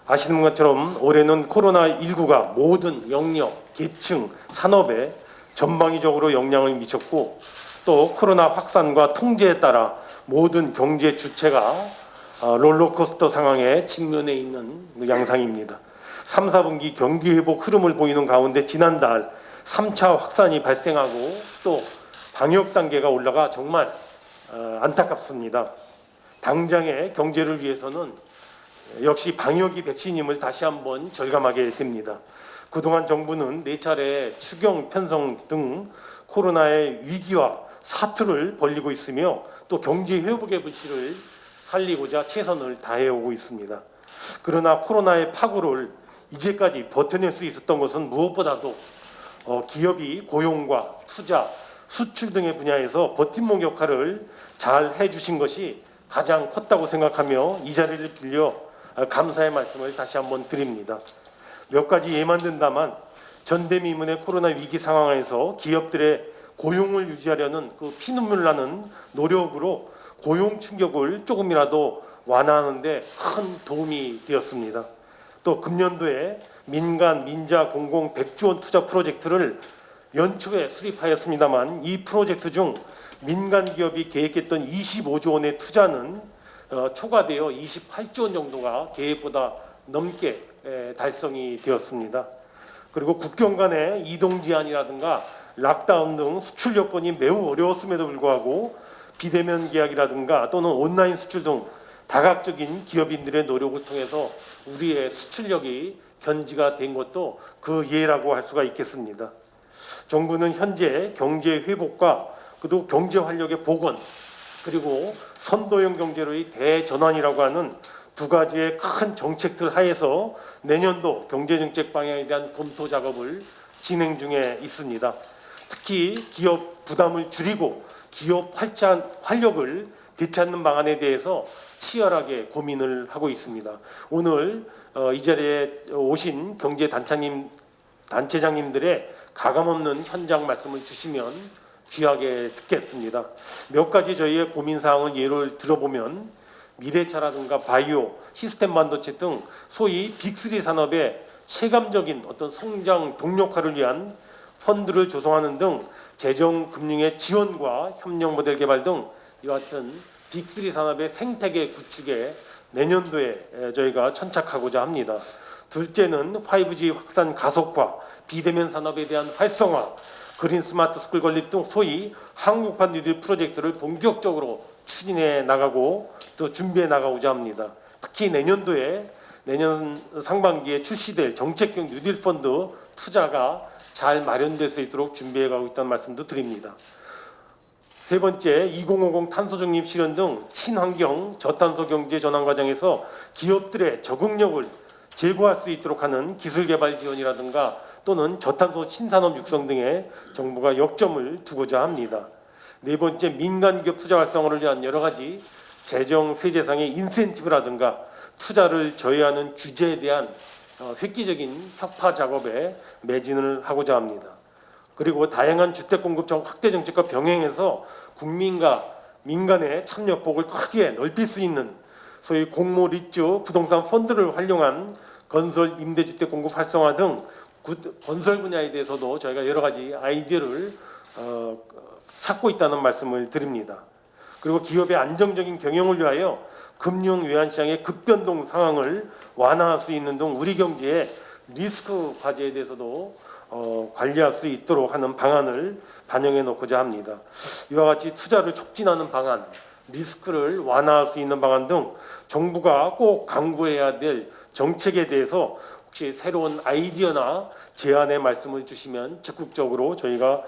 아시는 것처럼 올해는 코로나19가 모든 영역, 계층, 산업에 전방위적으로 영향을 미쳤고 또 코로나 확산과 통제에 따라 모든 경제 주체가 롤러코스터 상황에 직면해 있는 양상입니다. 3, 4분기 경기 회복 흐름을 보이는 가운데 지난달 3차 확산이 발생하고 또 방역 단계가 올라가 정말 안타깝습니다. 당장의 경제를 위해서는 역시 방역이 백신임을 다시 한번 절감하게 됩니다. 그동안 정부는 4차례 추경 편성 등 코로나의 위기와 사투를 벌이고 있으며 또 경제 회복의 불씨를 살리고자 최선을 다해오고 있습니다. 그러나 코로나의 파고를 이제까지 버텨낼 수 있었던 것은 무엇보다도 기업이 고용과 투자, 수출 등의 분야에서 버팀목 역할을 잘 해주신 것이 가장 컸다고 생각하며 이 자리를 빌려 감사의 말씀을 다시 한번 드립니다. 몇 가지 예만 든다만 전대미문의 코로나 위기 상황에서 기업들의 고용을 유지하려는 그 피눈물 나는 노력으로 고용 충격을 조금이라도 완화하는 데 큰 도움이 되었습니다. 또 금년도에 민간, 민자, 공공 100조 원 투자 프로젝트를 연초에 수립하였습니다만 이 프로젝트 중 민간 기업이 계획했던 25조 원의 투자는 초과되어 28조 원 정도가 계획보다 넘게 달성이 되었습니다. 그리고 국경 간의 이동 제한이라든가 락다운 등 수출 여건이 매우 어려웠음에도 불구하고 비대면 계약이라든가 또는 온라인 수출 등 다각적인 기업인들의 노력을 통해서 우리의 수출력이 견지가 된 것도 그 예라고 할 수가 있겠습니다. 정부는 현재 경제 회복과 그리고 경제 활력의 복원 그리고 선도형 경제로의 대전환이라고 하는 두 가지의 큰 정책들 하에서 내년도 경제정책 방향에 대한 검토 작업을 진행 중에 있습니다. 특히 기업 부담을 줄이고 기업 활력을 되찾는 방안에 대해서 치열하게 고민을 하고 있습니다. 오늘 이 자리에 오신 경제 단체장님들의 가감없는 현장 말씀을 주시면 귀하게 듣겠습니다. 몇 가지 저희의 고민 사항을 예를 들어보면 미래차라든가 바이오, 시스템 반도체 등 소위 빅3 산업의 체감적인 어떤 성장 동력화를 위한 펀드를 조성하는 등 재정 금융의 지원과 협력 모델 개발 등 이와 같은 빅3 산업의 생태계 구축에 내년도에 저희가 천착하고자 합니다. 둘째는 5G 확산 가속화, 비대면 산업에 대한 활성화, 그린 스마트 스쿨 건립 등 소위 한국판 뉴딜 프로젝트를 본격적으로 추진해 나가고 또 준비해 나가고자 합니다. 특히 내년 상반기에 출시될 정책형 뉴딜 펀드 투자가 잘 마련될 수 있도록 준비해 가고 있다는 말씀도 드립니다. 세 번째, 2050 탄소 중립 실현 등 친환경 저탄소 경제 전환 과정에서 기업들의 적응력을 제고할 수 있도록 하는 기술 개발 지원이라든가 또는 저탄소 신산업 육성 등의 정부가 역점을 두고자 합니다. 네 번째, 민간 기업 투자 활성화를 위한 여러 가지 재정 세제상의 인센티브라든가 투자를 저해하는 규제에 대한 획기적인 혁파 작업에 매진을 하고자 합니다. 그리고 다양한 주택 공급 확대 정책과 병행해서 국민과 민간의 참여폭을 크게 넓힐 수 있는 소위 공모 리츠 부동산 펀드를 활용한 건설 임대주택 공급 활성화 등 건설 분야에 대해서도 저희가 여러 가지 아이디어를 찾고 있다는 말씀을 드립니다. 그리고 기업의 안정적인 경영을 위하여 금융 외환 시장의 급변동 상황을 완화할 수 있는 등 우리 경제의 리스크 과제에 대해서도 관리할 수 있도록 하는 방안을 반영해 놓고자 합니다. 이와 같이 투자를 촉진하는 방안, 리스크를 완화할 수 있는 방안 등 정부가 꼭 강구해야 될 정책에 대해서 혹시 새로운 아이디어나 제안의 말씀을 주시면 적극적으로 저희가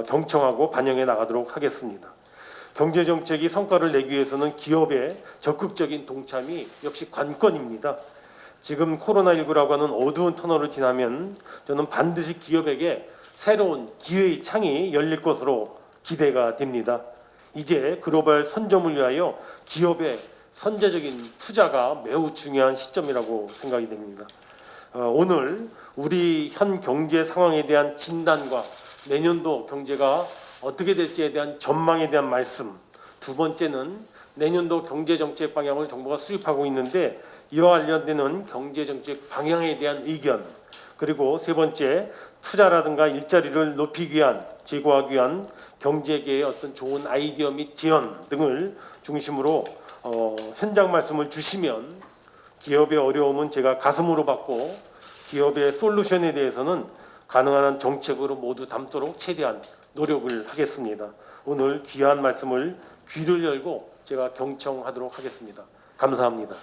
경청하고 반영해 나가도록 하겠습니다. 경제정책이 성과를 내기 위해서는 기업의 적극적인 동참이 역시 관건입니다. 지금 코로나19라고 하는 어두운 터널을 지나면 저는 반드시 기업에게 새로운 기회의 창이 열릴 것으로 기대가 됩니다. 이제 글로벌 선점을 위하여 기업의 선제적인 투자가 매우 중요한 시점이라고 생각이 됩니다. 오늘 우리 현 경제 상황에 대한 진단과 내년도 경제가 어떻게 될지에 대한 전망에 대한 말씀, 두 번째는 내년도 경제정책 방향을 정부가 수립하고 있는데 이와 관련되는 경제정책 방향에 대한 의견, 그리고 세 번째, 투자라든가 일자리를 높이기 위한, 제고하기 위한 경제계의 어떤 좋은 아이디어 및 제안 등을 중심으로 현장 말씀을 주시면 기업의 어려움은 제가 가슴으로 받고 기업의 솔루션에 대해서는 가능한 한 정책으로 모두 담도록 최대한 노력을 하겠습니다. 오늘 귀한 말씀을 귀를 열고 제가 경청하도록 하겠습니다. 감사합니다.